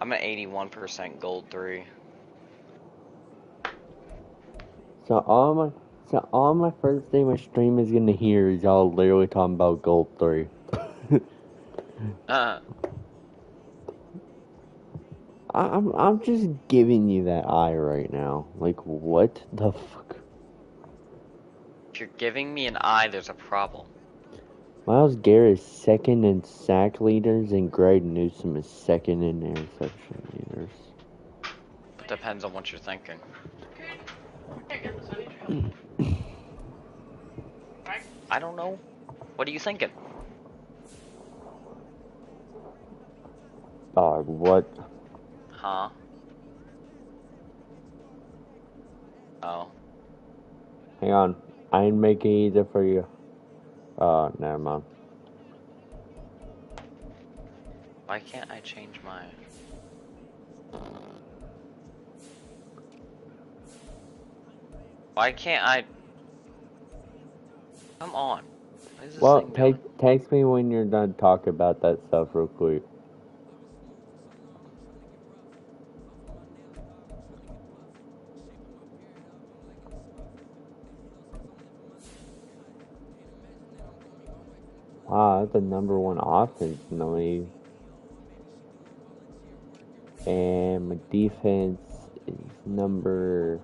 I'm at 81% gold 3. So all my first day my stream is gonna hear is y'all literally talking about gold 3. I'm just giving you that eye right now. Like, what the fuck? If you're giving me an eye, there's a problem. Miles Garrett is second in sack leaders, and Greg Newsome is second in interception leaders. Depends on what you're thinking. I don't know. What are you thinking? Dog, what? Huh? Oh. Hang on. I ain't making it easier for you. Never mind. Why can't I change my... Why can't I... Come on. What is this Well, thing doing? text me when you're done talking about that stuff real quick. Wow, that's the #1 offense in the league. And my defense is number...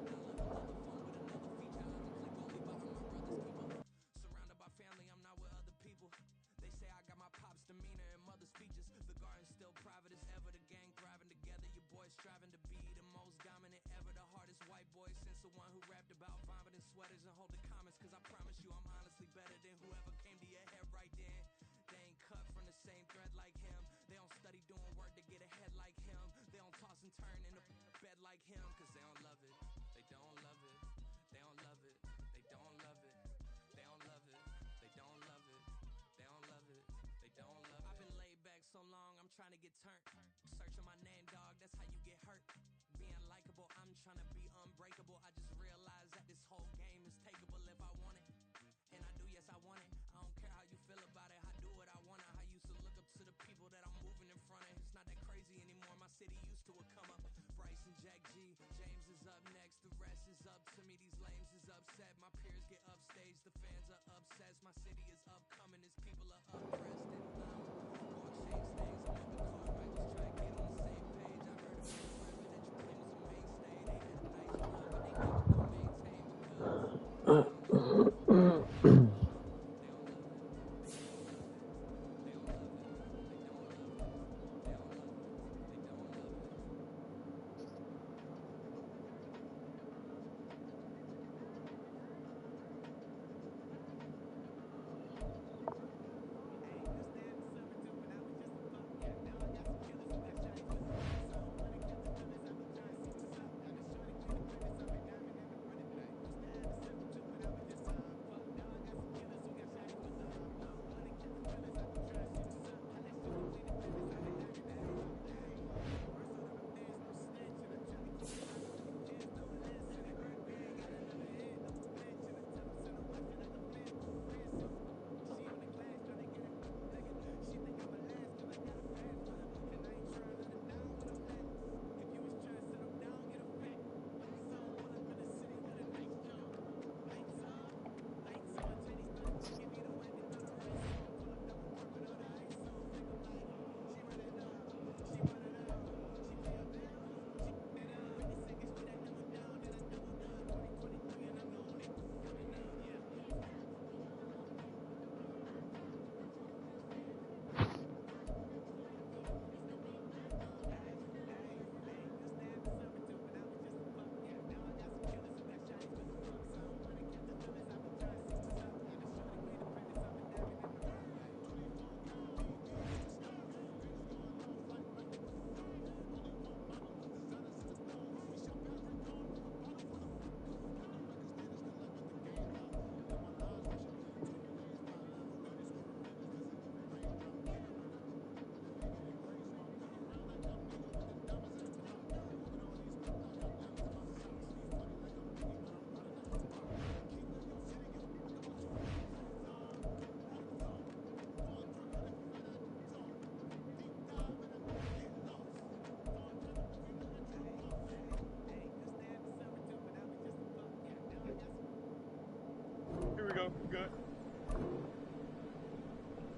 Good.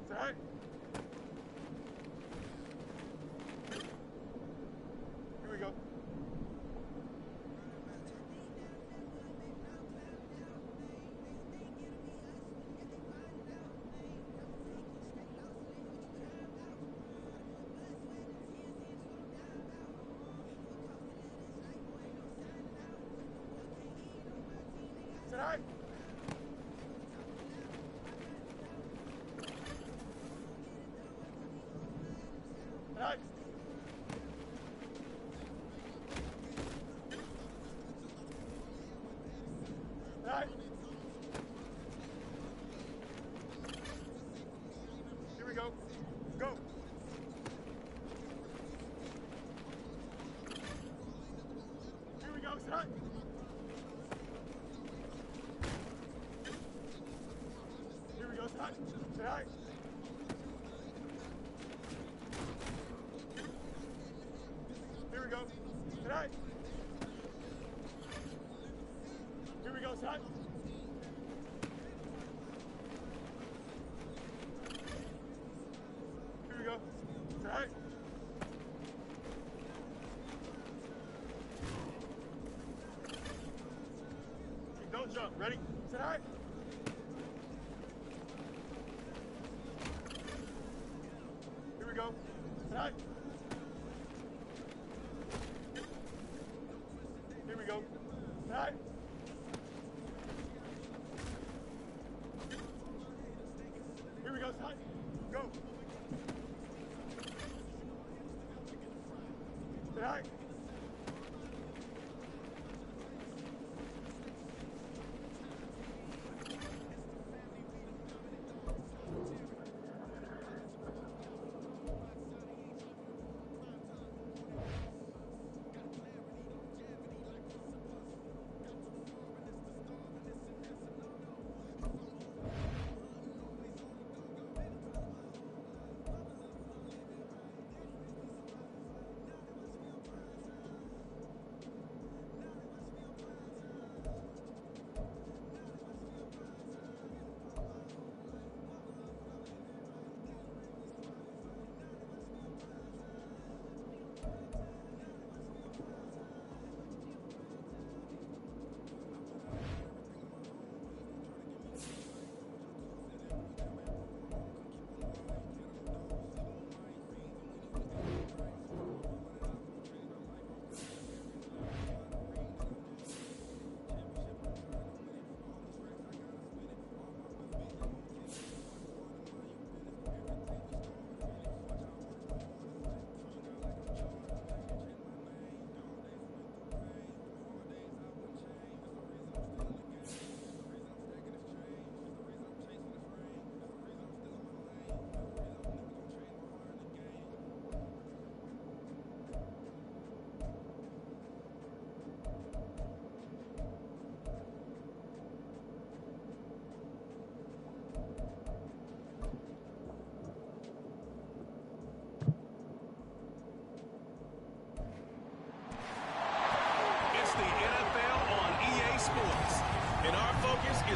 Set. Here we go. Set high. Set high. Set high. Here we go. Go. Here we go. Set high. Here we go. Set high. Set high. Here we go. Sit high. Here we go. Sit high. Here we go. Sit high. Don't jump. Ready? Sit high. Here we go. Sit high. Here we go. High. Here we go. High. Go. High.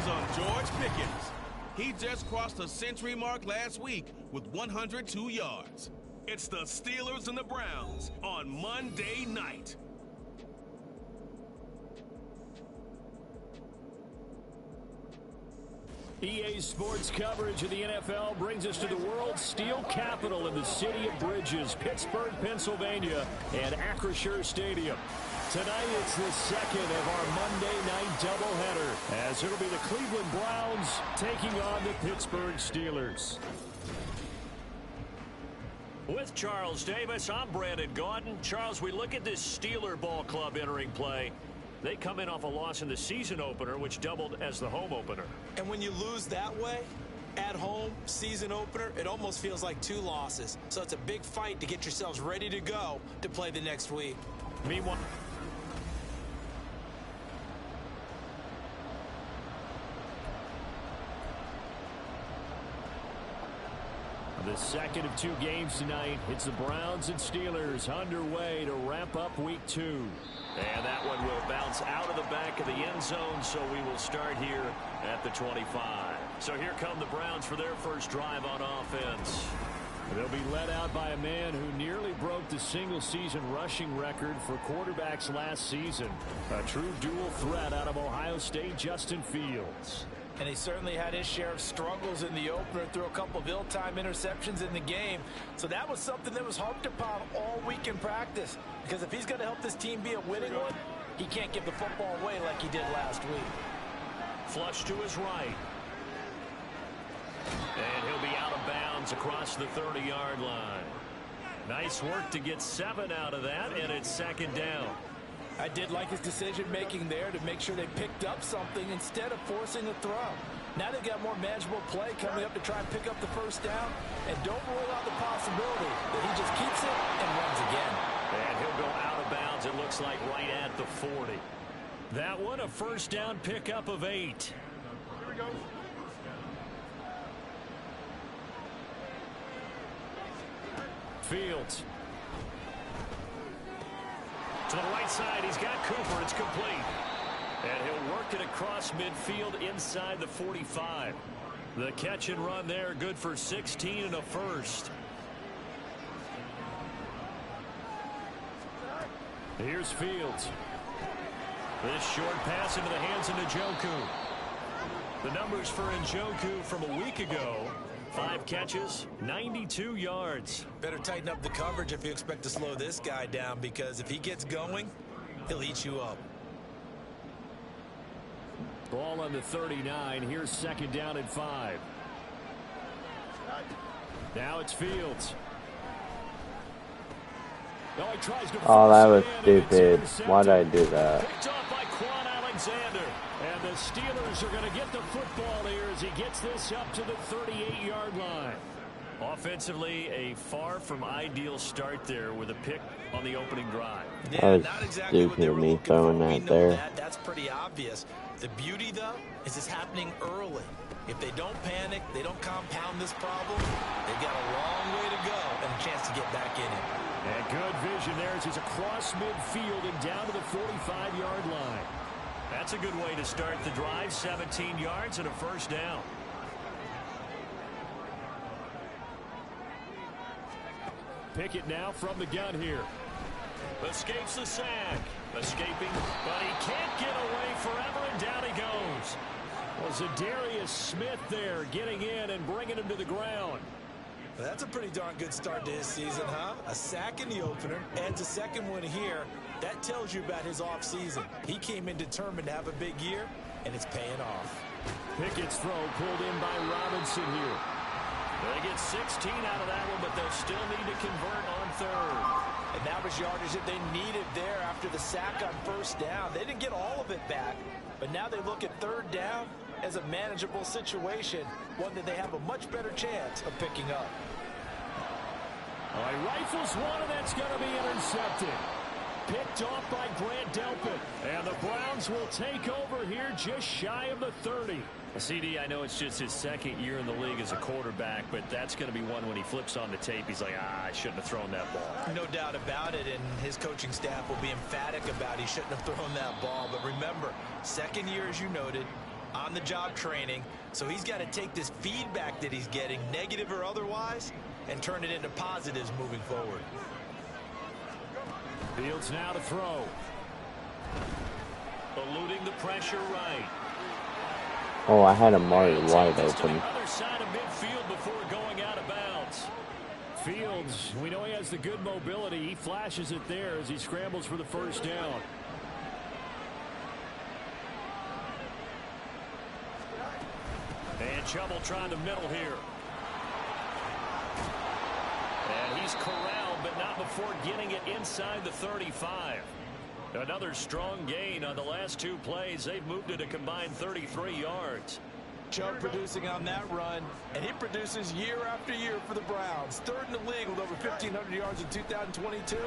is on George Pickens. He just crossed the century mark last week with 102 yards. It's the Steelers and the Browns on Monday night. EA Sports coverage of the NFL brings us to the world's steel capital in the city of bridges, Pittsburgh, Pennsylvania, and Acrisure Stadium. Tonight, it's the second of our Monday night doubleheader, as it'll be the Cleveland Browns taking on the Pittsburgh Steelers. With Charles Davis, I'm Brandon Gaudin. Charles, we look at this Steeler ball club entering play. They come in off a loss in the season opener, which doubled as the home opener. And when you lose that way, at home, season opener, it almost feels like two losses. So it's a big fight to get yourselves ready to go to play the next week. Meanwhile, the second of two games tonight. It's the Browns and Steelers underway to wrap up week 2. And that one will bounce out of the back of the end zone, so we will start here at the 25. So here come the Browns for their first drive on offense. They'll be led out by a man who nearly broke the single-season rushing record for quarterbacks last season. A true dual threat out of Ohio State, Justin Fields. And he certainly had his share of struggles in the opener, threw a couple of ill-timed interceptions in the game. So that was something that was harped upon all week in practice. Because if he's going to help this team be a winning one, he can't give the football away like he did last week. Flush to his right. And he'll be out of bounds across the 30-yard line. Nice work to get 7 out of that, and it's second down. I did like his decision-making there to make sure they picked up something instead of forcing a throw. Now they've got more manageable play coming up to try and pick up the first down, and don't rule out the possibility that he just keeps it and runs again. And he'll go out of bounds, it looks like, right at the 40. That one, a first down pickup of 8. Here we go. Fields. To the right side, he's got Cooper. It's complete. And he'll work it across midfield inside the 45. The catch and run there, good for 16 and a first. Here's Fields. This short pass into the hands of Njoku. The numbers for Njoku from a week ago: 5 catches, 92 yards. Better tighten up the coverage if you expect to slow this guy down, because if he gets going, he'll eat you up. Ball on the 39. Here's second down and 5. Now it's Fields. Oh, he tries to that was force it in, and stupid. it's Why did I intercepted. do that? Picked off by Quan Alexander. And the Steelers are going to get the football here as he gets this up to the 38-yard line. Offensively, a far from ideal start there with a pick on the opening drive. Yeah, That was not exactly what they stupid were of me looking throwing for. We that know there. that. That's pretty obvious. The beauty, though, is it's happening early. If they don't panic, they don't compound this problem, they've got a long way to go and a chance to get back in it. And good vision there as he's across midfield and down to the 45-yard line. That's a good way to start the drive. 17 yards and a first down. Pickett now from the gun here. Escapes the sack. Escaping, but he can't get away forever, and down he goes. Was Zadarius Smith there getting in and bringing him to the ground. Well, that's a pretty darn good start to his season, huh? A sack in the opener, adds a second one here. That tells you about his offseason. He came in determined to have a big year, and it's paying off. Pickett's throw pulled in by Robinson here. They get 16 out of that one, but they'll still need to convert on third. And that was yardage that they needed there after the sack on first down. They didn't get all of it back, but now they look at third down as a manageable situation, one that they have a much better chance of picking up. All right, rifles one, and that's going to be intercepted. Picked off by Grant Delpit. And the Browns will take over here just shy of the 30. CD, I know it's just his second year in the league as a quarterback, but that's going to be one when he flips on the tape. He's like, I shouldn't have thrown that ball. No doubt about it, and his coaching staff will be emphatic about he shouldn't have thrown that ball. But remember, second year, as you noted, on-the-job training, so he's got to take this feedback that he's getting, negative or otherwise, and turn it into positives moving forward. Fields now to throw. Eluding the pressure right. Oh, I had a Mari wide To the open. other side of midfield before going out of bounds. Fields, we know he has the good mobility. He flashes it there as he scrambles for the first down. And Chubb will try the middle here. And he's corralled, but not before getting it inside the 35. Another strong gain on the last 2 plays. They've moved it a combined 33 yards. Chubb producing on that run, and he produces year after year for the Browns. Third in the league with over 1,500 yards in 2022.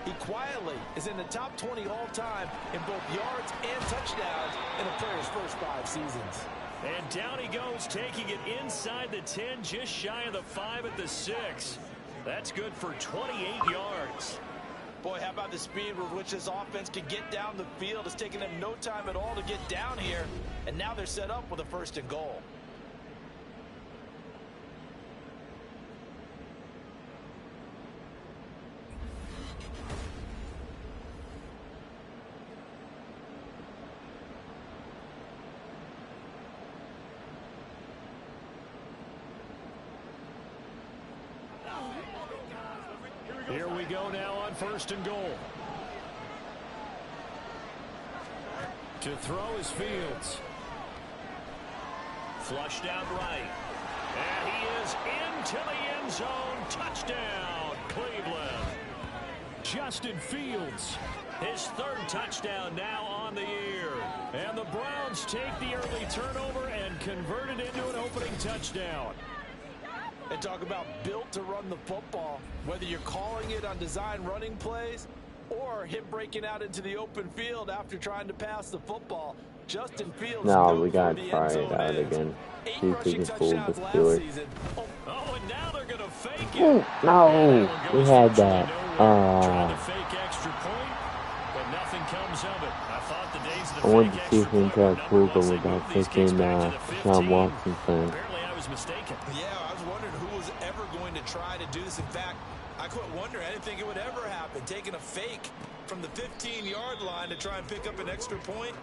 He quietly is in the top 20 all-time in both yards and touchdowns in a player's first 5 seasons. And down he goes, taking it inside the 10, just shy of the 5 at the 6. That's good for 28 yards. Boy, how about the speed with which this offense can get down the field? It's taken them no time at all to get down here, and now they're set up with a 1st and goal. Here we go now on 1st and goal. To throw is Fields. Flushed out right. And he is into the end zone. Touchdown, Cleveland. Justin Fields, his 3rd touchdown now on the year. And the Browns take the early turnover and convert it into an opening touchdown. And talk about built to run the football. Whether you're calling it on design running plays or him breaking out into the open field after trying to pass the football, Justin Fields. No, we got to try it out again. See if we can fool the Steelers. Oh, and now they're going to fake it. No, we had that. Trying to fake extra point, but nothing comes of it. I thought the days of the I wanted to fake see if extra we can point try were to numbered prove once it they without moved these kicks picking back to the Sean 15. Watson thing. Apparently I was mistaken. Yeah, I was wondering who was ever going to try to do this. In fact, I quit wondering. I didn't think it would ever happen. Taking a fake from the 15-yard line to try and pick up an extra point,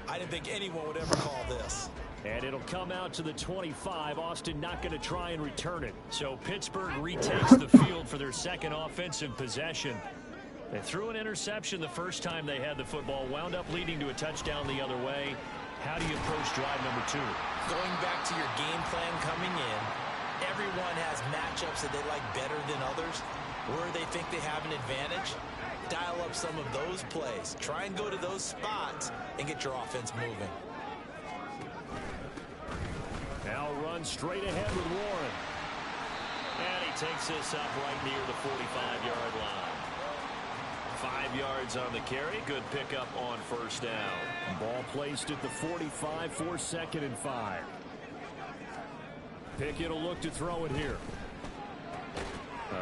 I didn't think anyone would ever call this. And it'll come out to the 25. Austin not going to try and return it. So Pittsburgh retakes the field for their 2nd offensive possession. They threw an interception the first time they had the football, wound up leading to a touchdown the other way. How do you approach drive number 2? Going back to your game plan coming in, everyone has matchups that they like better than others, where they think they have an advantage. Dial up some of those plays. Try and go to those spots and get your offense moving. Now run straight ahead with Warren. And he takes this up right near the 45-yard line. 5 yards on the carry. Good pickup on 1st down. Ball placed at the 45 for 2nd and 5. Pickett will look to throw it here.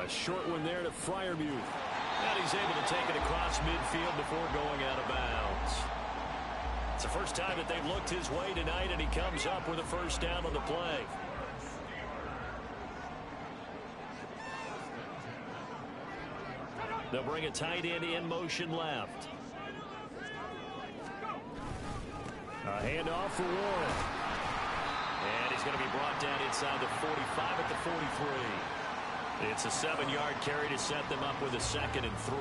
A short one there to Freiermuth. And he's able to take it across midfield before going out of bounds. It's the first time that they've looked his way tonight, and he comes up with a 1st down on the play. They'll bring a tight end in motion left. A handoff for Warren. And he's going to be brought down inside the 45 at the 43. It's a 7-yard carry to set them up with a 2nd and 3.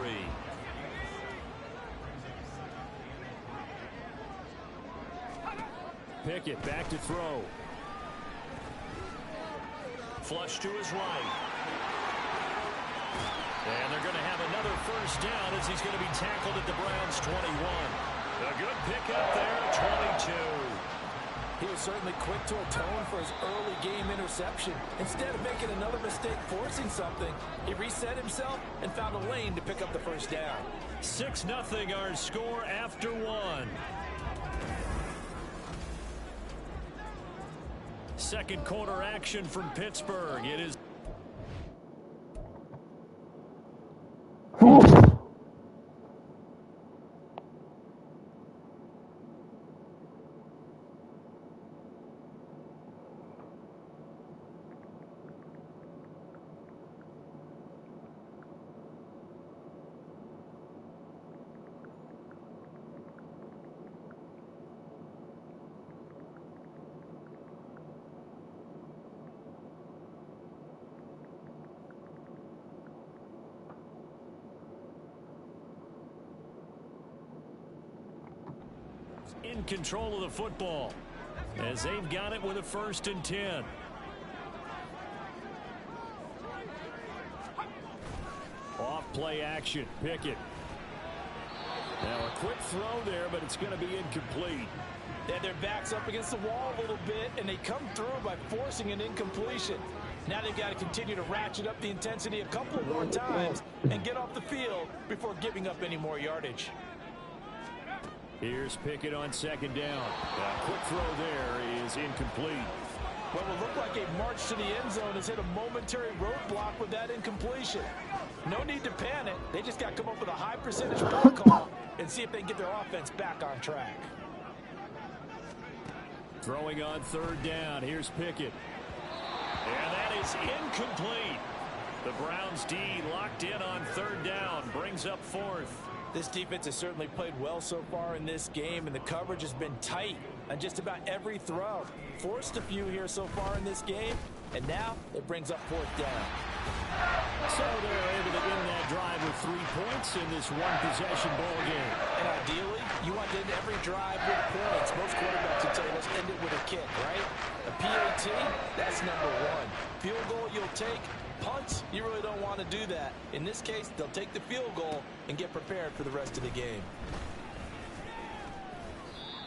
Pickett back to throw. Flush to his right. And they're going to have another 1st down as he's going to be tackled at the Browns' 21. A good pickup there, 22. He was certainly quick to atone for his early game interception. Instead of making another mistake forcing something, he reset himself and found a lane to pick up the 1st down. 6-0 our score after 1. Second quarter action from Pittsburgh. It is in control of the football as they've got it with a 1st and 10. Off play action. Pickett. Now a quick throw there, but it's going to be incomplete. And their back's up against the wall a little bit, and they come through by forcing an incompletion. Now they've got to continue to ratchet up the intensity a couple more times and get off the field before giving up any more yardage. Here's Pickett on 2nd down. A quick throw there is incomplete. What will look like a march to the end zone has hit a momentary roadblock with that incompletion. No need to panic. They just got to come up with a high percentage play call and see if they can get their offense back on track. Throwing on 3rd down. Here's Pickett. And that is incomplete. The Browns D locked in on 3rd down. Brings up 4th. This defense has certainly played well so far in this game, and the coverage has been tight on just about every throw. Forced a few here so far in this game, and now it brings up 4th down. So they're able to end that drive with 3 points in this one-possession ball game. And ideally, you want to end every drive with points. Most quarterbacks would tell you, let's end it with a kick, right? A PAT, that's number 1. Field goal you'll take. Punts, you really don't want to do that. In this case, they'll take the field goal and get prepared for the rest of the game.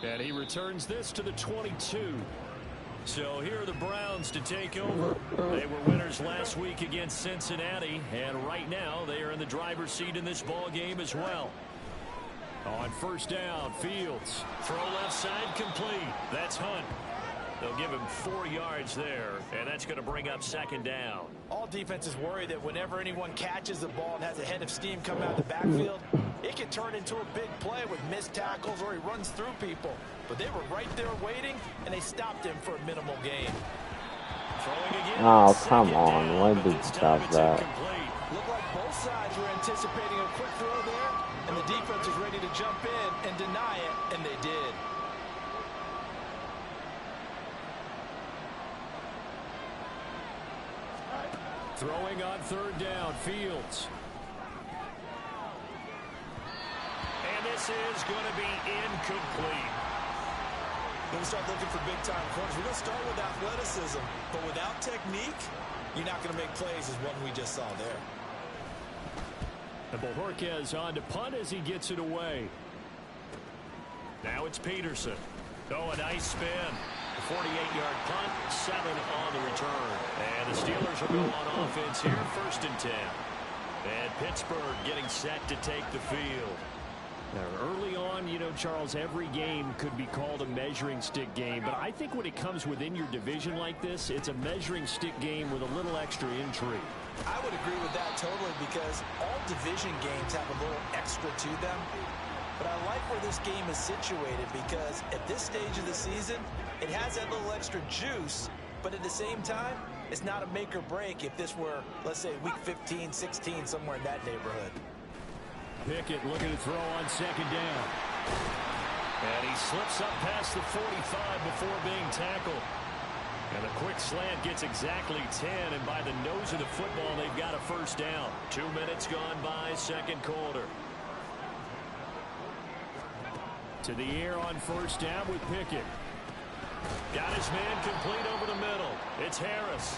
And he returns this to the 22. So here are the Browns to take over. They were winners last week against Cincinnati, and right now they are in the driver's seat in this ball game as well. On 1st down, Fields. Throw left side complete. That's Hunt. They'll give him 4 yards there, and that's going to bring up 2nd down. All defenses worry that whenever anyone catches the ball and has a head of steam coming out of the backfield, it can turn into a big play with missed tackles or he runs through people. But they were right there waiting, and they stopped him for a minimal gain. Throwing again. Oh, come on. Why did you stop that? Looked like both sides were anticipating a quick throw there, and the defense was ready to jump in and deny it, and they did. Throwing on 3rd down, Fields. And this is going to be incomplete. When we start looking for big-time corners, we're going to start with athleticism. But without technique, you're not going to make plays as one we just saw there. And Bojorquez on to punt as he gets it away. Now it's Peterson. Oh, a nice spin. 48-yard punt, 7 on the return. And the Steelers will go on offense here, 1st and 10. And Pittsburgh getting set to take the field. Now, early on, you know, Charles, every game could be called a measuring stick game. But I think when it comes within your division like this, it's a measuring stick game with a little extra intrigue. I would agree with that totally because all division games have a little extra to them. But I like where this game is situated because at this stage of the season, it has that little extra juice, but at the same time, it's not a make or break if this were, let's say, week 15, 16, somewhere in that neighborhood. Pickett looking to throw on 2nd down. And he slips up past the 45 before being tackled. And a quick slant gets exactly 10, and by the nose of the football, they've got a 1st down. 2 minutes gone by, 2nd quarter. To the air on 1st down with Pickett. Got his man complete over the middle. It's Harris.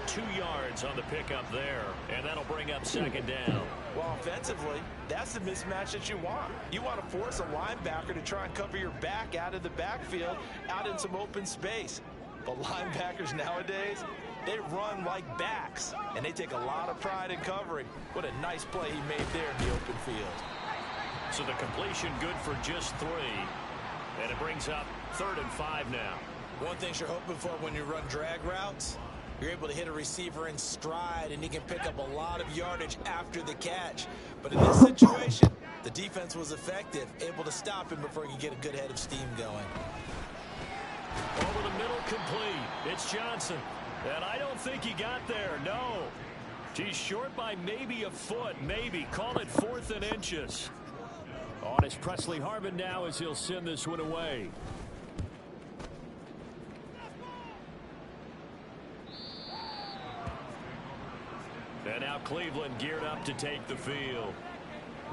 2 yards on the pickup there, and that'll bring up 2nd down. Well, offensively, that's the mismatch that you want. You want to force a linebacker to try and cover your back out of the backfield, out in some open space. But linebackers nowadays, they run like backs, and they take a lot of pride in covering. What a nice play he made there in the open field. So the completion good for just 3. And it brings up 3rd and 5 now. One thing you're hoping for when you run drag routes, you're able to hit a receiver in stride, and he can pick up a lot of yardage after the catch. But in this situation, the defense was effective, able to stop him before he could get a good head of steam going. Over the middle, complete. It's Johnson. And I don't think he got there, no. He's short by maybe a foot, maybe. Call it 4th and inches. On is Presley Harvin now as he'll send this one away. And now Cleveland geared up to take the field.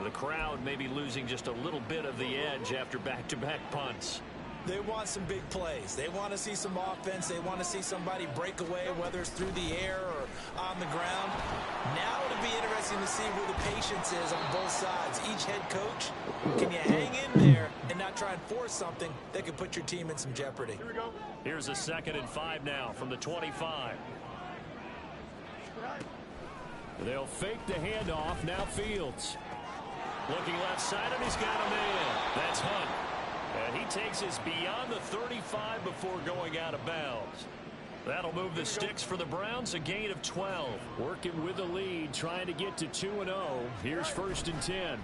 The crowd may be losing just a little bit of the edge after back-to-back punts. They want some big plays. They want to see some offense. They want to see somebody break away, whether it's through the air or on the ground. Now it'll be interesting to see where the patience is on both sides. Each head coach, can you hang in there and not try and force something that could put your team in some jeopardy? Here we go. Here's a 2nd and 5 now from the 25. They'll fake the handoff. Now Fields. Looking left side, and he's got a man. That's Hunt. And he takes us beyond the 35 before going out of bounds. That'll move the sticks for the Browns, a gain of 12. Working with the lead, trying to get to 2-0. Here's 1st and 10.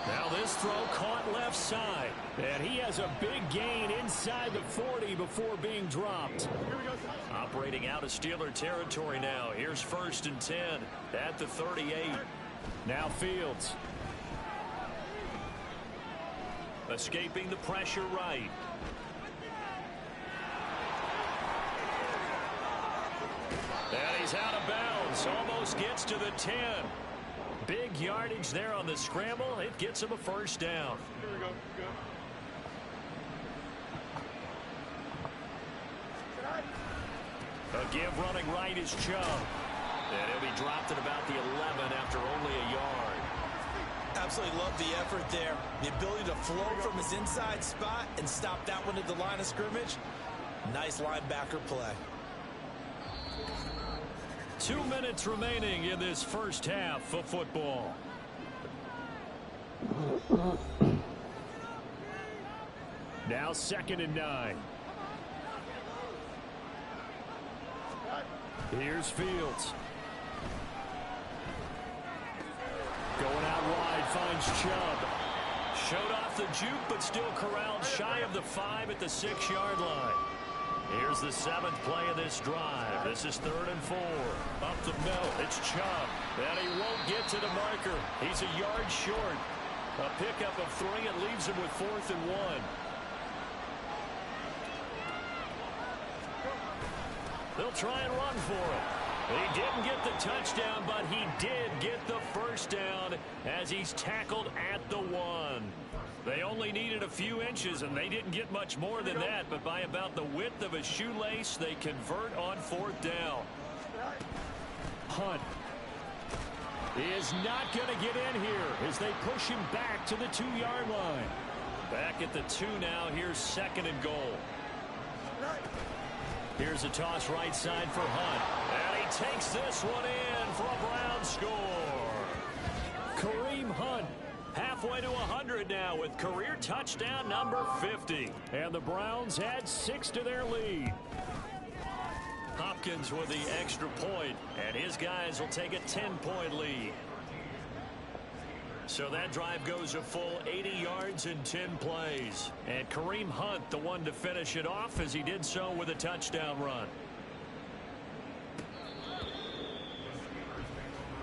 Now this throw caught left side. And he has a big gain inside the 40 before being dropped. Operating out of Steeler territory now. Here's 1st and 10 at the 38. Now Fields. Escaping the pressure right. And he's out of bounds. Almost gets to the 10. Big yardage there on the scramble. It gets him a 1st down. Here we go. Good. A give running right is Chubb. And he'll be dropped at about the 11 after only a yard. Absolutely love the effort there. The ability to flow from his inside spot and stop that one at the line of scrimmage. Nice linebacker play. 2 minutes remaining in this first half of football. Now 2nd and 9. Here's Fields. Going out wide, finds Chubb. Showed off the juke, but still corralled shy of the 5 at the 6-yard line. Here's the 7th play of this drive. This is 3rd and 4. Up the middle, it's Chubb. And he won't get to the marker. He's a yard short. A pickup of 3 and leaves him with 4th and 1. They'll try and run for it. He didn't get the touchdown, but he did get the 1st down as he's tackled at the 1. They only needed a few inches, and they didn't get much more than that, but by about the width of a shoelace, they convert on 4th down. Hunt is not going to get in here as they push him back to the 2-yard line. Back at the 2 now. Here's 2nd and goal. Here's a toss right side for Hunt. And he takes this one in for a Brown score. Kareem Hunt halfway to 100 now with career touchdown number 50. And the Browns add 6 to their lead. Hopkins with the extra point, and his guys will take a 10-point lead. So that drive goes a full 80 yards in 10 plays. And Kareem Hunt, the one to finish it off, as he did so with a touchdown run.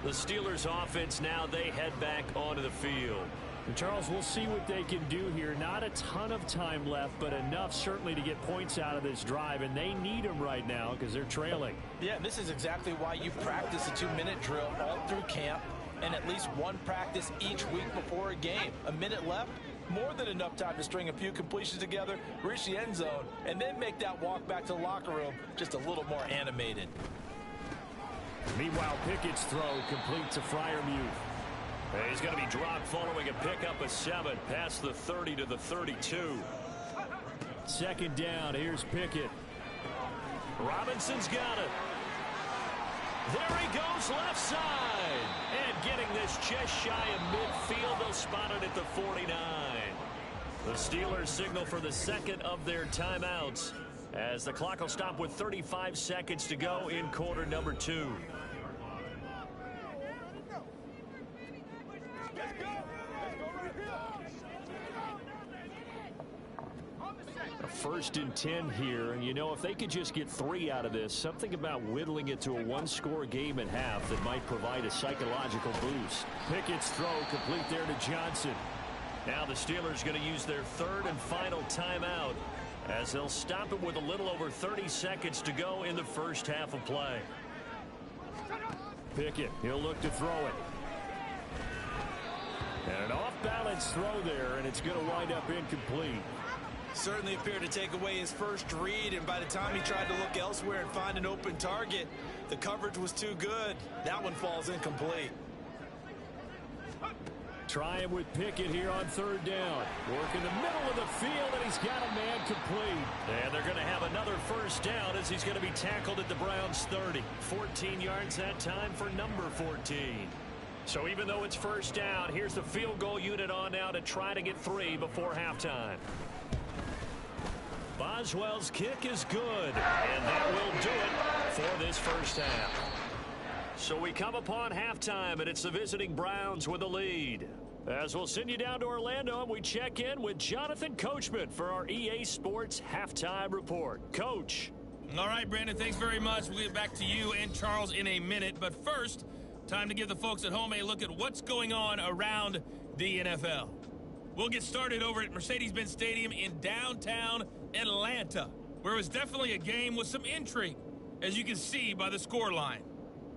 The Steelers offense now, they head back onto the field. And Charles, we'll see what they can do here. Not a ton of time left, but enough certainly to get points out of this drive. And they need them right now because they're trailing. Yeah, this is exactly why you practice a 2-minute drill all through camp. And at least one practice each week before a game. A minute left, more than enough time to string a few completions together, reach the end zone, and then make that walk back to the locker room just a little more animated. Meanwhile, Pickett's throw complete to Freiermuth. He's going to be dropped following a pickup of 7 past the 30 to the 32. 2nd down, here's Pickett. Robinson's got it. There he goes left side. And getting this just shy of midfield, they'll spot it at the 49. The Steelers signal for the 2nd of their timeouts as the clock will stop with 35 seconds to go in quarter number 2. A 1st and 10 here, and you know, if they could just get 3 out of this, something about whittling it to a 1-score game at half that might provide a psychological boost. Pickett's throw complete there to Johnson. Now the Steelers going to use their 3rd and final timeout as they'll stop it with a little over 30 seconds to go in the first half of play. Pickett, he'll look to throw it. And an off-balance throw there, and it's going to wind up incomplete. Certainly appeared to take away his first read, and by the time he tried to look elsewhere and find an open target, the coverage was too good. That one falls incomplete. Trying with Pickett here on 3rd down. Work in the middle of the field, and he's got a man complete. And they're going to have another 1st down as he's going to be tackled at the Browns' 30. 14 yards that time for number 14. So even though it's 1st down, here's the field goal unit on now to try to get 3 before halftime. Boswell's kick is good, and that will do it for this first half. So we come upon halftime, and it's the visiting Browns with a lead. As we'll send you down to Orlando, and we check in with Jonathan Coachman for our EA Sports Halftime Report. Coach. All right, Brandon, thanks very much. We'll get back to you and Charles in a minute. But first, time to give the folks at home a look at what's going on around the NFL. We'll get started over at Mercedes-Benz Stadium in downtown Atlanta, where it was definitely a game with some intrigue, as you can see by the scoreline.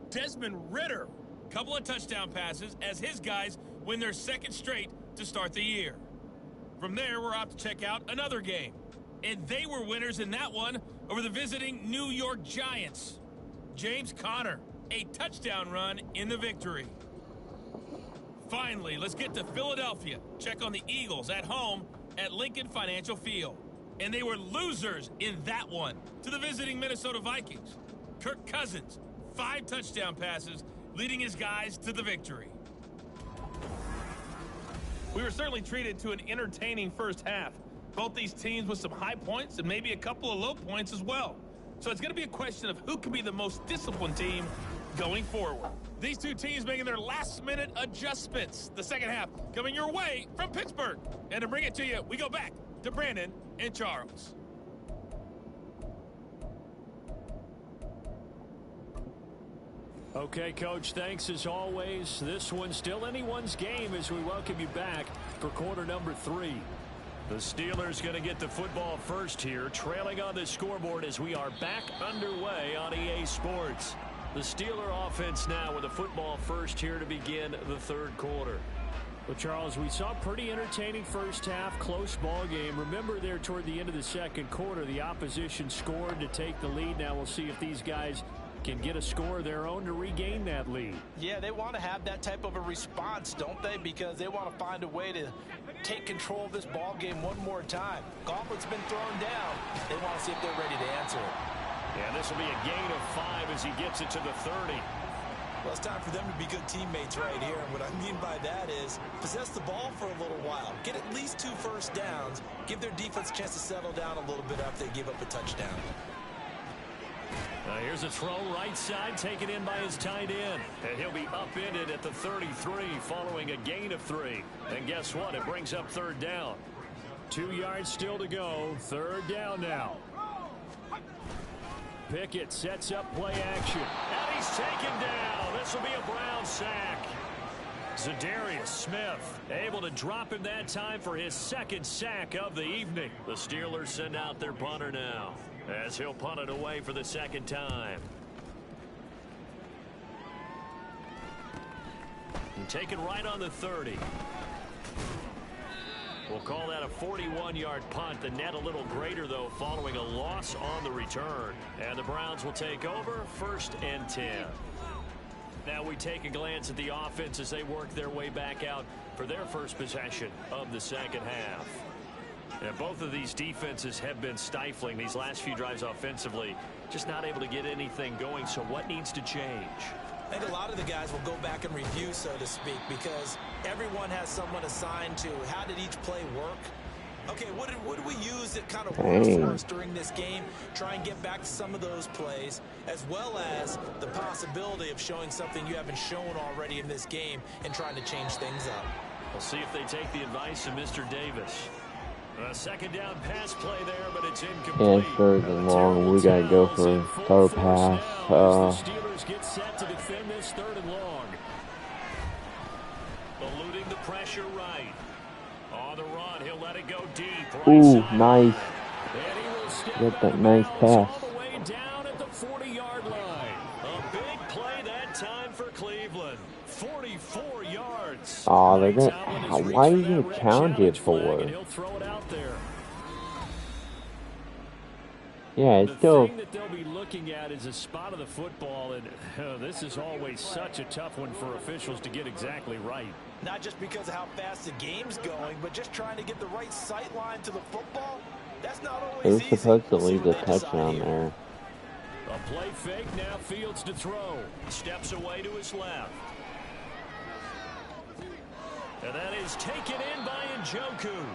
Desmond Ridder, a couple of touchdown passes as his guys win their second straight to start the year. From there, we're off to check out another game. And they were winners in that one over the visiting New York Giants. James Conner, a touchdown run in the victory. Finally, let's get to Philadelphia. Check on the Eagles at home at Lincoln Financial Field. And they were losers in that one to the visiting Minnesota Vikings. Kirk Cousins, 5 touchdown passes, leading his guys to the victory. We were certainly treated to an entertaining first half. Both these teams with some high points and maybe a couple of low points as well. So it's going to be a question of who can be the most disciplined team going forward. These two teams making their last-minute adjustments. The second half coming your way from Pittsburgh. And to bring it to you, we go back to Brandon and Charles. Okay, Coach, thanks as always. This one's still anyone's game as we welcome you back for quarter number 3. The Steelers going to get the football first here, trailing on the scoreboard as we are back underway on EA Sports. The Steeler offense now with the football first here to begin the third quarter. Well, Charles, we saw a pretty entertaining first half, close ball game. Remember there toward the end of the second quarter, the opposition scored to take the lead. Now we'll see if these guys can get a score of their own to regain that lead. Yeah, they want to have that type of a response, don't they? Because they want to find a way to take control of this ball game one more time. Gauntlet's been thrown down. They want to see if they're ready to answer it. Yeah, this will be a gain of 5 as he gets it to the 30. Well, it's time for them to be good teammates right here. And what I mean by that is possess the ball for a little while. Get at least 2 first downs. Give their defense a chance to settle down a little bit after they give up a touchdown. Here's a throw right side, taken in by his tight end. And he'll be upended at the 33 following a gain of 3. And guess what? It brings up third down. 2 yards still to go. Third down now. Pickett sets up play action. And he's taken down. This will be a Brown sack. Zadarius Smith able to drop him that time for his second sack of the evening. The Steelers send out their punter now, as he'll punt it away for the second time. And taken right on the 30. We'll call that a 41-yard punt. The net a little greater, though, following a loss on the return. And the Browns will take over, 1st and 10. Now we take a glance at the offense as they work their way back out for their first possession of the second half. And both of these defenses have been stifling these last few drives offensively. Just not able to get anything going. So what needs to change? I think a lot of the guys will go back and review, so to speak, because everyone has someone assigned to how did each play work. Okay, what did we use that kind of worked for us during this game? Try and get back to some of those plays, as well as the possibility of showing something you haven't shown already in this game and trying to change things up. We'll see if they take the advice of Mr. Davis. A second down pass play there, but it's incomplete. Yeah, it's 3rd and long. We gotta go for throw pass. The Steelers get set to defend this 3rd and long. Eluding the pressure right. On the run, he'll let it go deep. Ooh, nice. Get that nice pass. All the way down at the 40-yard line. A big play that time for Cleveland. 44 yards. Oh, they're gonna. Why are you gonna challenge it for? He'll throw it out there. Yeah, it's still. The thing that they'll be looking at is a spot of the football, and this is always such a tough one for officials to get exactly right. Not just because of how fast the game's going, but just trying to get the right sight line to the football. That's not always easy. They're supposed to leave the touchdown there. A play fake, now Fields to throw. Steps away to his left. And that is taken in by Njoku.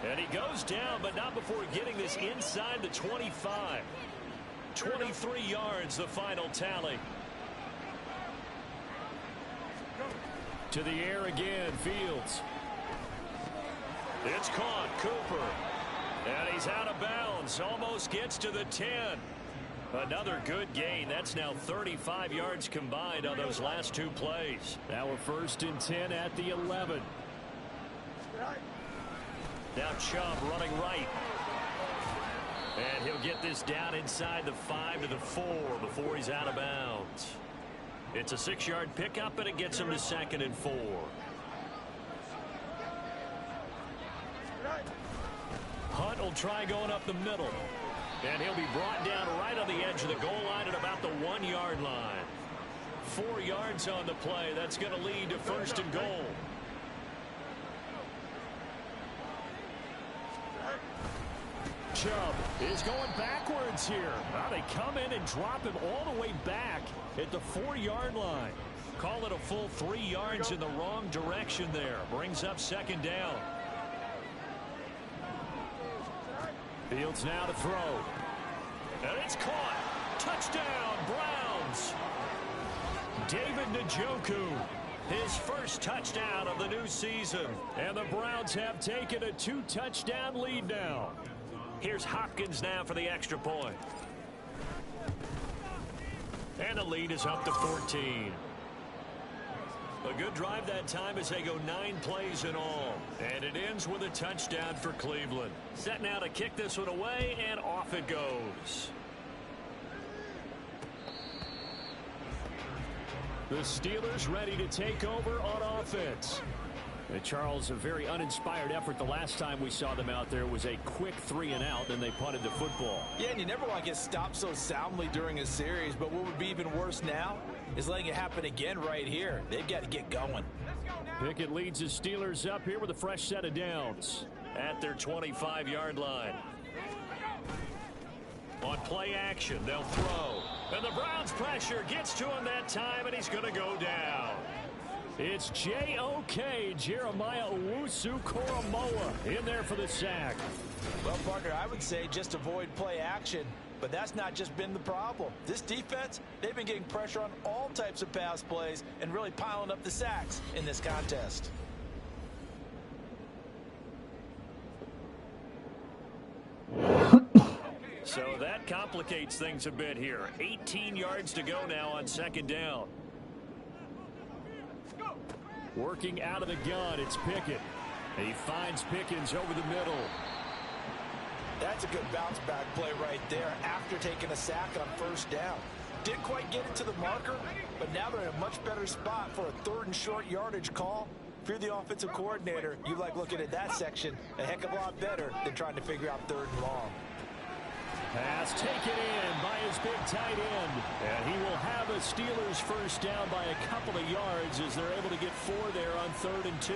And he goes down, but not before getting this inside the 25. 23 yards, the final tally. To the air again, Fields. It's caught. Cooper. And he's out of bounds. Almost gets to the 10. Another good gain. That's now 35 yards combined on those last two plays. Now we're 1st and 10 at the 11. Now Chubb running right. And he'll get this down inside the 5 to the 4 before he's out of bounds. It's a 6-yard pickup, and it gets him to 2nd and 4. Hunt will try going up the middle. And he'll be brought down right on the edge of the goal line at about the 1-yard line. 4 yards on the play. That's going to lead to 1st and goal. Chubb is going backwards here. Well, they come in and drop him all the way back at the 4-yard line. Call it a full 3 yards in the wrong direction there. Brings up 2nd down. Fields now to throw. And it's caught. Touchdown, Browns. David Njoku, his first touchdown of the new season. And the Browns have taken a 2-touchdown lead now. Here's Hopkins now for the extra point. And the lead is up to 14. A good drive that time as they go 9 plays in all. And it ends with a touchdown for Cleveland. Set now to kick this one away, and off it goes. The Steelers ready to take over on offense. And Charles, a very uninspired effort the last time we saw them out there was a quick 3-and-out, and they punted the football. Yeah, and you never want to get stopped so soundly during a series, but what would be even worse now is letting it happen again right here. They've got to get going. Pickett leads the Steelers up here with a fresh set of downs at their 25-yard line. On play action, they'll throw. And the Browns pressure gets to him that time, and he's going to go down. It's J.O.K. Jeremiah Owusu-Koramoah in there for the sack. Well, partner, I would say just avoid play action, but that's not just been the problem. This defense, they've been getting pressure on all types of pass plays and really piling up the sacks in this contest. So that complicates things a bit here. 18 yards to go now on 2nd down. Working out of the gun, it's Pickett. He finds Pickens over the middle. That's a good bounce back play right there after taking a sack on 1st down. Didn't quite get it to the marker, but now they're in a much better spot for a 3rd and short yardage call. If you're the offensive coordinator, you like looking at that section a heck of a lot better than trying to figure out 3rd and long. Pass taken in by his big tight end. And he will have a Steelers 1st down by a couple of yards as they're able to get 4 there on 3rd and 2.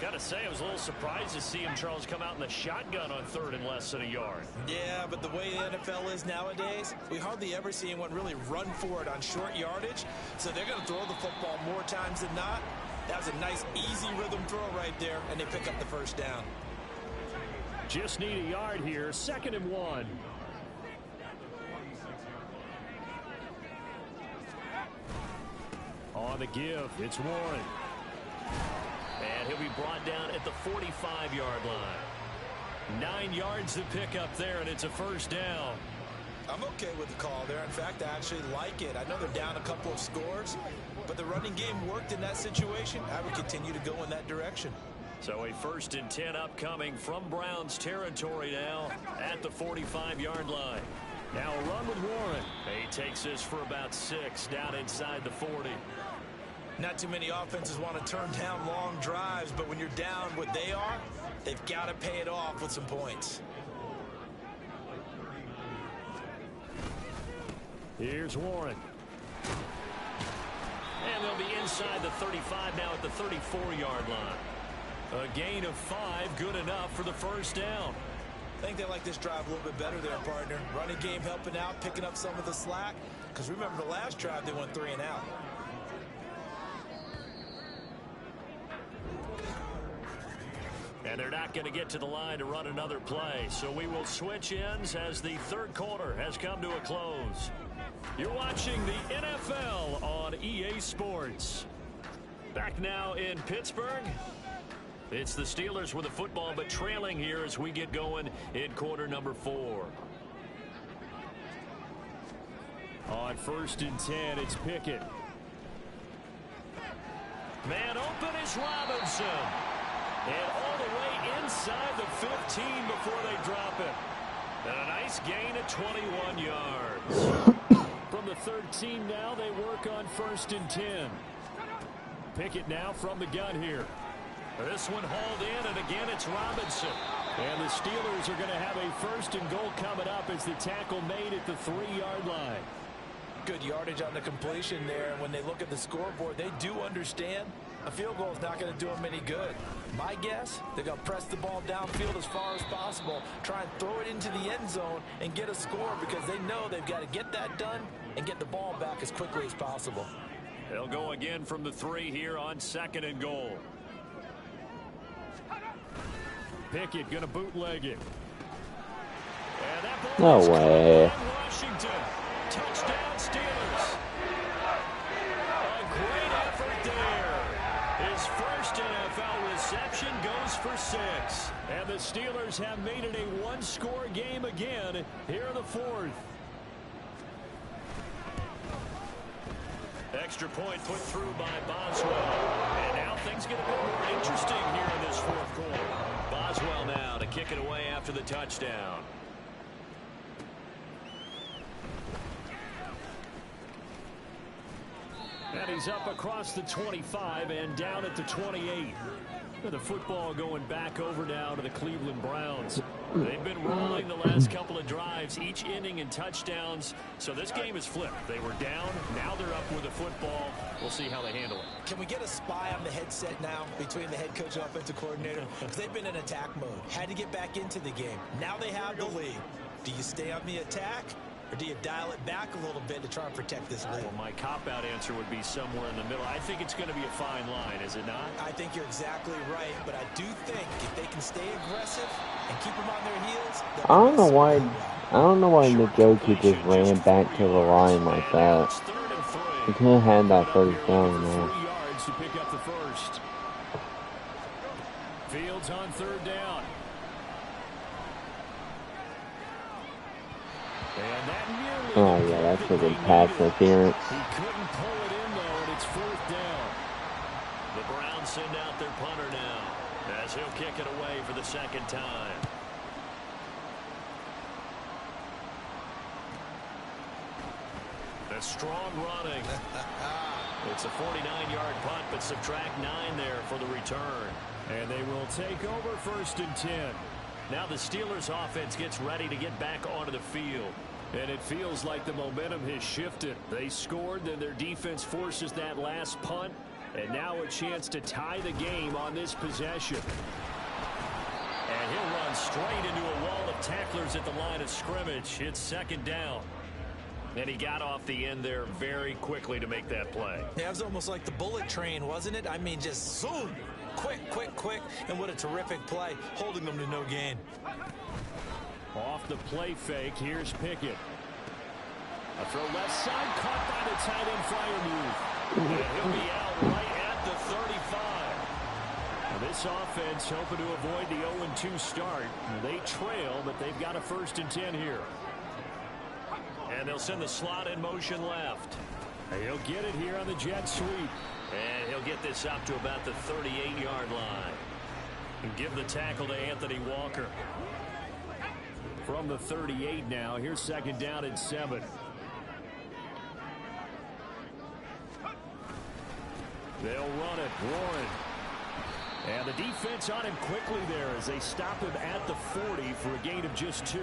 Got to say, I was a little surprised to see him, Charles, come out in the shotgun on 3rd and less than a yard. Yeah, but the way the NFL is nowadays, we hardly ever see anyone really run for it on short yardage. So they're going to throw the football more times than not. That was a nice, easy rhythm throw right there, and they pick up the 1st down. Just need a yard here. 2nd and 1. On the give, it's Warren. And he'll be brought down at the 45-yard line. 9 yards to pick up there, and it's a 1st down. I'm okay with the call there. In fact, I actually like it. I know they're down a couple of scores, but the running game worked in that situation. I would continue to go in that direction. So a 1st and 10 upcoming from Browns territory now at the 45-yard line. Now a run with Warren. He takes this for about 6 down inside the 40. Not too many offenses want to turn down long drives, but when you're down what they are, they've got to pay it off with some points. Here's Warren. And they'll be inside the 35 now at the 34-yard line. A gain of 5, good enough for the 1st down. I think they like this drive a little bit better there, partner. Running game helping out, picking up some of the slack. Because remember the last drive, they went 3 and out. And they're not going to get to the line to run another play. So we will switch ends as the 3rd quarter has come to a close. You're watching the NFL on EA Sports. Back now in Pittsburgh. It's the Steelers with the football, but trailing here as we get going in quarter number 4. On 1st and 10, it's Pickett. Man open is Robinson. And all the way inside the 15 before they drop it. And a nice gain of 21 yards. From the 13 now, they work on 1st and 10. Pickett now from the gun here. This one hauled in, and again it's Robinson. And the Steelers are going to have a 1st and goal coming up as the tackle made at the 3-yard line. Good yardage on the completion there. When they look at the scoreboard, they do understand a field goal is not going to do them any good. My guess, they're going to press the ball downfield as far as possible, try and throw it into the end zone and get a score because they know they've got to get that done and get the ball back as quickly as possible. They'll go again from the 3 here on 2nd and goal. Pickett going to bootleg it. And that ball No way. Washington. Touchdown Steelers. A great effort there. His first NFL reception goes for 6. And the Steelers have made it a one-score game again here in the 4th. Extra point put through by Boswell. And now things get a bit more interesting here in this 4th quarter. Boswell now to kick it away after the touchdown. And he's up across the 25 and down at the 28. The football going back over now to the Cleveland Browns. They've been rolling the last couple of drives, each inning in touchdowns. So this game is flipped. They were down. Now they're up with the football. We'll see how they handle it. Can we get a spy on the headset now between the head coach and offensive coordinator? Because they've been in attack mode. Had to get back into the game. Now they have the lead. Do you stay on the attack? Or do you dial it back a little bit to try and protect this lead? Well, my cop-out answer would be somewhere in the middle. I think it's going to be a fine line, is it not? I think you're exactly right, but I do think if they can stay aggressive and keep them on their heels, I don't know why Njoku just ran back to the line like that. He could have had that 1st down there. 3 yards to pick up the first. Fields on 3rd down. And that nearly Oh yeah, that's a good pass interference. He couldn't pull it in though, and it's 4th down. The Browns send out their punter now as he'll kick it away for the 2nd time. A strong running. It's a 49-yard punt, but subtract 9 there for the return. And they will take over 1st and 10. Now the Steelers offense gets ready to get back onto the field. And it feels like the momentum has shifted. They scored, then their defense forces that last punt. And now a chance to tie the game on this possession. And he'll run straight into a wall of tacklers at the line of scrimmage. It's 2nd down. And he got off the end there very quickly to make that play. Yeah, it was almost like the bullet train, wasn't it? I mean, just zoom. Quick, quick, quick. And what a terrific play, holding them to no gain. Off the play fake, here's Pickett. A throw left side, caught by the tight end flyer move. And he'll be out right at the 35. Now this offense hoping to avoid the 0-2 start. They trail, but they've got a 1st and 10 here. And they'll send the slot in motion left. He'll get it here on the jet sweep. And he'll get this up to about the 38-yard line. And give the tackle to Anthony Walker. From the 38 now, here's 2nd down and 7. They'll run it, Warren. And the defense on him quickly there as they stop him at the 40 for a gain of just 2.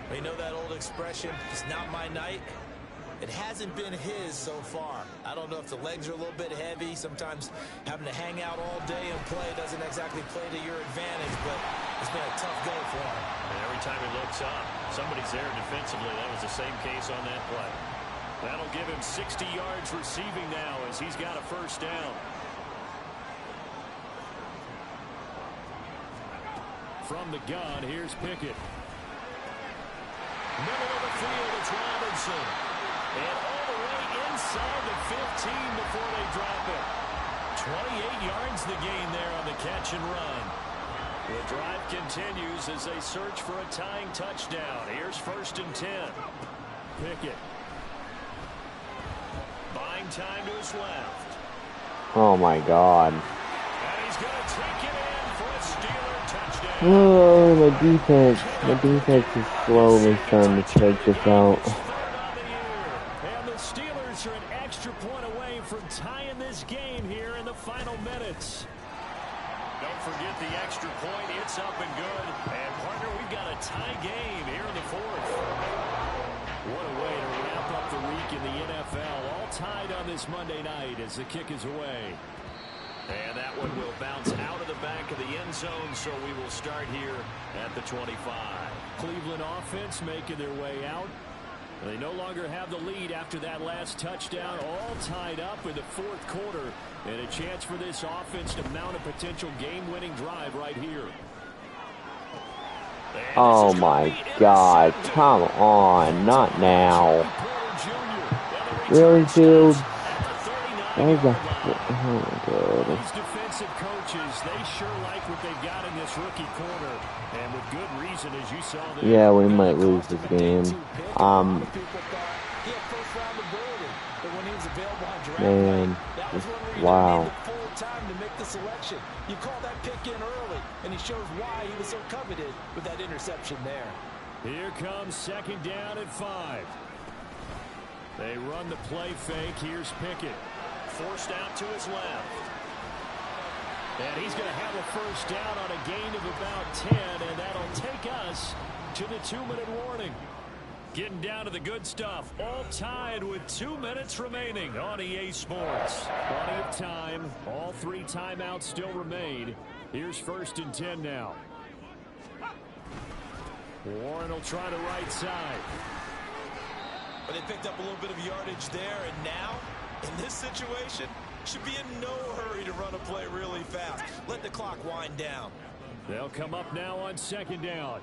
They know that old expression, it's not my night. It hasn't been his so far. I don't know if the legs are a little bit heavy. Sometimes having to hang out all day and play doesn't exactly play to your advantage, but it's been a tough go for him. And every time he looks up, somebody's there defensively. That was the same case on that play. That'll give him 60 yards receiving now as he's got a 1st down. From the gun, here's Pickett. Middle of the field, it's Robinson. And all the way inside the 15 before they drop it. 28 yards the gain there on the catch and run. The drive continues as they search for a tying touchdown. Here's 1st and 10. Pickett. Buying time to his left. Oh my God. And he's going to take it in for a Steeler touchdown. Oh, the defense is slowly starting to check this out. And the Steelers are an extra point away from tying this game here in the final minutes. Don't forget the extra point. It's up and good. And, partner, we've got a tie game here in the 4th. What a way to wrap up the week in the NFL. All tied on this Monday night as the kick is away. And that one will bounce out of the back of the end zone, so we will start here at the 25. Cleveland offense making their way out. They no longer have the lead after that last touchdown, all tied up in the 4th quarter. And a chance for this offense to mount a potential game-winning drive right here. Oh my God, come on, not now. Really, Field? That was a... Oh my God. These defensive coaches, they sure like what they've got in this rookie corner. And with good reason, as you saw there. Yeah, we might lose this game. Man, wow. Selection. You call that pick in early, and he shows why he was so coveted with that interception there. Here comes 2nd down at 5. They run the play fake. Here's Pickett. Forced out to his left. And he's going to have a 1st down on a gain of about 10, and that'll take us to the 2-minute warning. Getting down to the good stuff. All tied with 2 minutes remaining on EA Sports. Plenty of time. All 3 timeouts still remain. Here's 1st and 10 now. Warren will try the right side. But they picked up a little bit of yardage there, and now, in this situation, should be in no hurry to run a play really fast. Let the clock wind down. They'll come up now on 2nd down.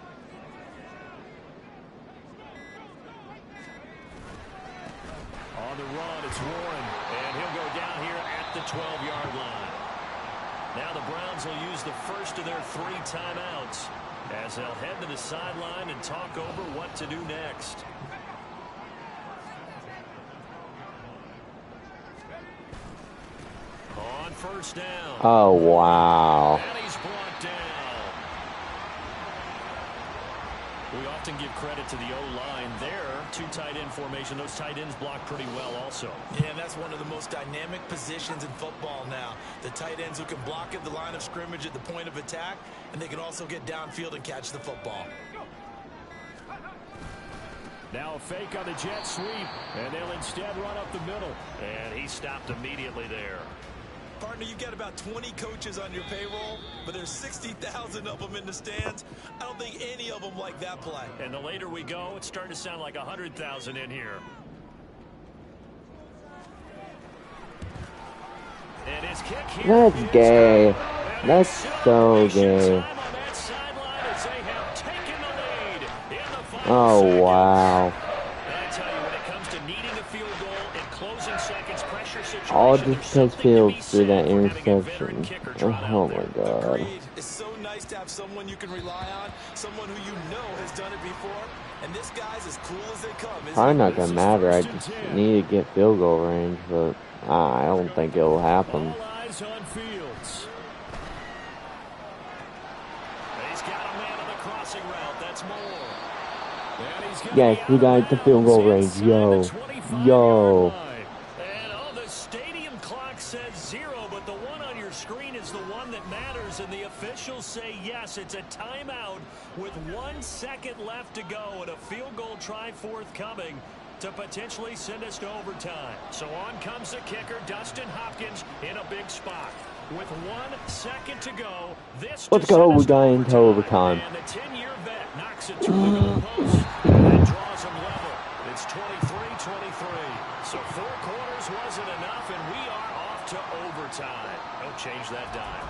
On the run, it's Warren, and he'll go down here at the 12-yard line. Now the Browns will use the first of their 3 timeouts as they'll head to the sideline and talk over what to do next. On 1st down. Oh, wow. And he's brought down. We often give credit to the O-line there. 2 tight end formation. Those tight ends block pretty well also. Yeah, and that's one of the most dynamic positions in football now. The tight ends who can block at the line of scrimmage at the point of attack, and they can also get downfield and catch the football. Now a fake on the jet sweep, and they'll instead run up the middle. And he stopped immediately there. Partner, you've got about 20 coaches on your payroll, but there's 60,000 of them in the stands. I don't think any of them like that play. And the later we go, it's starting to sound like 100,000 in here. And his kick here. That's gay. That's so gay. Oh, wow. All just because Fields threw that interception. Oh my God. It's so nice to have someone you can rely on, someone who you know has done it before, and this guy's as cool as they come. Probably not gonna matter. I just need to get field goal range, but I don't think it'll happen. All eyes on Fields. He's got a man on the crossing route. That's more. Yes, we got the field goal range. Yo. Yo. And the stadium clock says 0, but the one on your screen is the one that matters, and the officials say yes, it's a timeout with 1 second left to go and a field goal try forthcoming to potentially send us to overtime. So on comes the kicker, Dustin Hopkins, in a big spot. With 1 second to go, this let's go, we got into overtime. And the 10-year vet knocks it to the goal post and draws them level. It's 23-23. So 4 quarters wasn't enough, and we are off to overtime. Don't change that dime.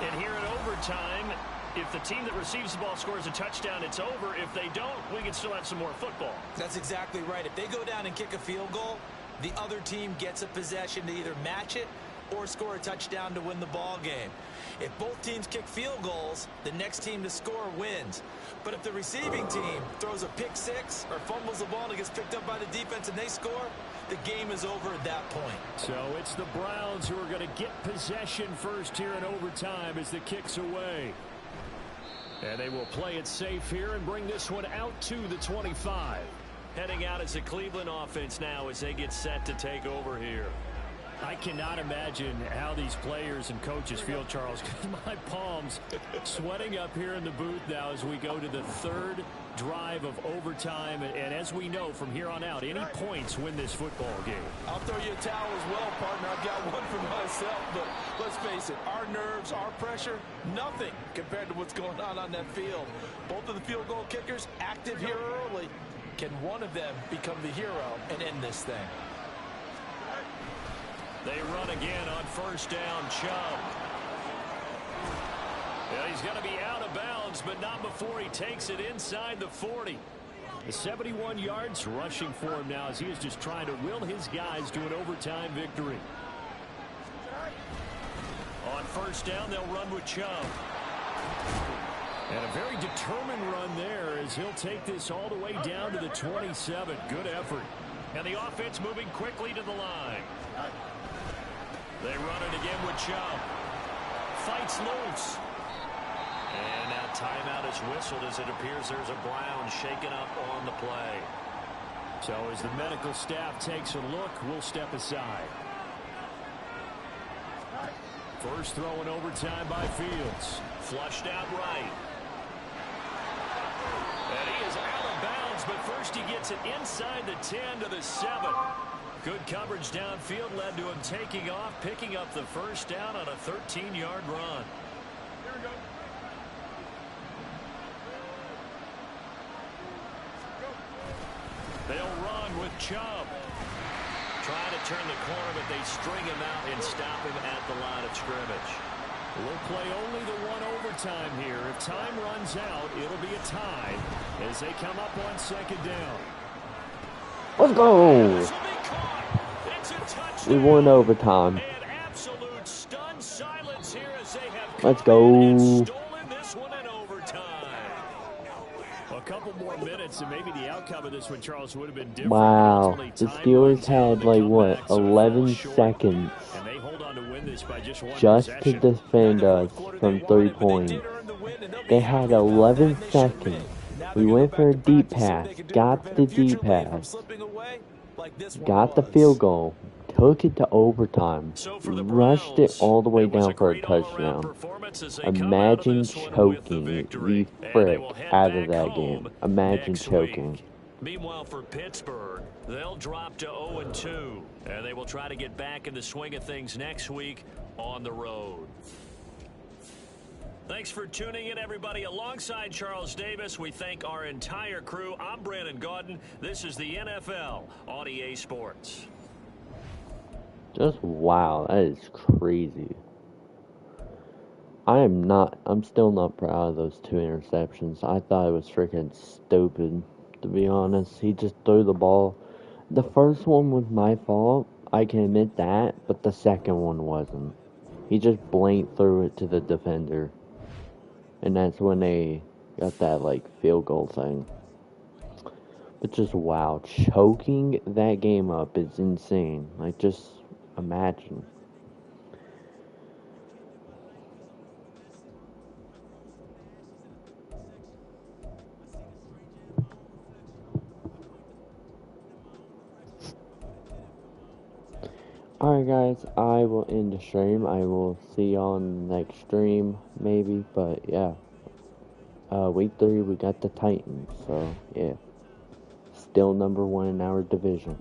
And here in overtime, if the team that receives the ball scores a touchdown, it's over. If they don't, we can still have some more football. That's exactly right. If they go down and kick a field goal, the other team gets a possession to either match it or score a touchdown to win the ball game. If both teams kick field goals, the next team to score wins. But if the receiving team throws a pick six or fumbles the ball and it gets picked up by the defense and they score, the game is over at that point. So it's the Browns who are going to get possession first here in overtime as the kick's away. And they will play it safe here and bring this one out to the 25. Heading out as the Cleveland offense now as they get set to take over here. I cannot imagine how these players and coaches feel, Charles, because my palms sweating up here in the booth now as we go to the third drive of overtime. And as we know from here on out, any points win this football game. I'll throw you a towel as well, partner. I've got one for myself, but let's face it, our nerves, our pressure, nothing compared to what's going on that field. Both of the field goal kickers active here early. Can one of them become the hero and end this thing? They run again on first down. Chubb. Yeah, he's going to be out of bounds, but not before he takes it inside the 40. The 71 yards rushing for him now as he is just trying to will his guys to an overtime victory. On first down, they'll run with Chubb. And a very determined run there as he'll take this all the way down to the 27. Good effort. And the offense moving quickly to the line. They run it again with Chubb. Fights loose. And now timeout is whistled as it appears there's a Brown shaken up on the play. So as the medical staff takes a look, we'll step aside. First throw in overtime by Fields. Flushed out right. And he is out of bounds, but first he gets it inside the 10 to the 7. Good coverage downfield led to him taking off, picking up the first down on a 13-yard run. Here we go. They'll run with Chubb. Trying to turn the corner, but they string him out and stop him at the line of scrimmage. We'll play only the one overtime here. If time runs out, it'll be a tie as they come up on second down. Let's go. We won overtime. Let's go. A couple more minutes and maybe the outcome of this one, Charles, would have been different. Wow. The Steelers had like what, 11 seconds just to defend us from 3 points. They had 11 seconds. We went for a deep pass, got the deep pass, got the field goal, took it to overtime, rushed it all the way down for a touchdown. Imagine choking the frick out of that game. Imagine choking. Meanwhile, for Pittsburgh, they'll drop to 0-2, and they will try to get back in the swing of things next week on the road. Thanks for tuning in, everybody. Alongside Charles Davis, we thank our entire crew. I'm Brandon Gaudin. This is the NFL on EA Sports. Just wow, that is crazy. I'm still not proud of those 2 interceptions. I thought it was freaking stupid, to be honest. He just threw the ball. The first one was my fault, I can admit that, but the second one wasn't. He just blanked threw it to the defender. And that's when they got that, like, field goal thing. But just, wow, choking that game up is insane. Like, just imagine. Alright guys, I will end the stream. I will see you on the next stream, maybe, but yeah. Week 3, we got the Titans, so yeah. Still number 1 in our division.